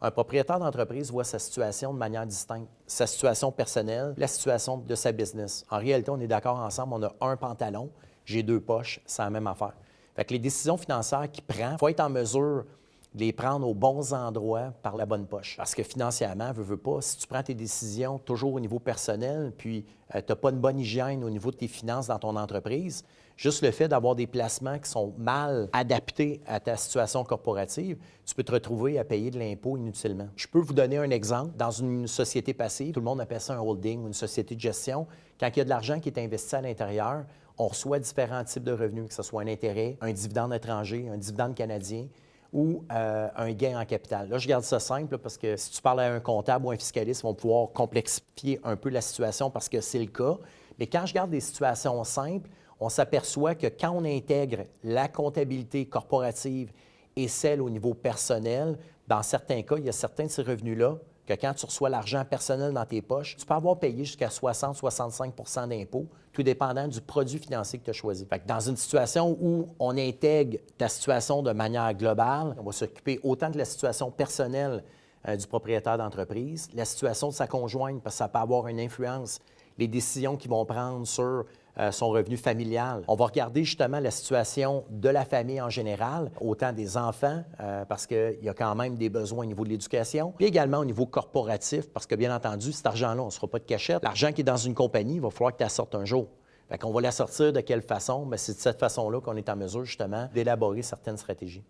Un propriétaire d'entreprise voit sa situation de manière distincte, sa situation personnelle, la situation de sa business. En réalité, on est d'accord ensemble, on a un pantalon, j'ai deux poches, c'est la même affaire. Fait que les décisions financières qu'il prend, il faut être en mesure de les prendre aux bons endroits par la bonne poche. Parce que financièrement, veux pas, si tu prends tes décisions toujours au niveau personnel, puis tu n'as pas une bonne hygiène au niveau de tes finances dans ton entreprise, juste le fait d'avoir des placements qui sont mal adaptés à ta situation corporative, tu peux te retrouver à payer de l'impôt inutilement. Je peux vous donner un exemple. Dans une société passive, tout le monde appelle ça un holding ou une société de gestion. Quand il y a de l'argent qui est investi à l'intérieur, on reçoit différents types de revenus, que ce soit un intérêt, un dividende étranger, un dividende canadien ou un gain en capital. Là, je garde ça simple là, parce que si tu parles à un comptable ou un fiscaliste, ils vont pouvoir complexifier un peu la situation parce que c'est le cas. Mais quand je garde des situations simples, on s'aperçoit que quand on intègre la comptabilité corporative et celle au niveau personnel, dans certains cas, il y a certains de ces revenus-là que quand tu reçois l'argent personnel dans tes poches, tu peux avoir payé jusqu'à 60-65 d'impôts, tout dépendant du produit financier que tu as choisi. Fait que dans une situation où on intègre ta situation de manière globale, on va s'occuper autant de la situation personnelle du propriétaire d'entreprise, la situation de sa conjointe, parce que ça peut avoir une influence, les décisions qu'ils vont prendre sur son revenu familial. On va regarder justement la situation de la famille en général, autant des enfants, parce qu'il y a quand même des besoins au niveau de l'éducation, puis également au niveau corporatif, parce que bien entendu, cet argent-là, on ne se fera pas de cachette. L'argent qui est dans une compagnie, il va falloir que tu la sortes un jour. Fait qu'on va la sortir de quelle façon? Bien, c'est de cette façon-là qu'on est en mesure justement d'élaborer certaines stratégies.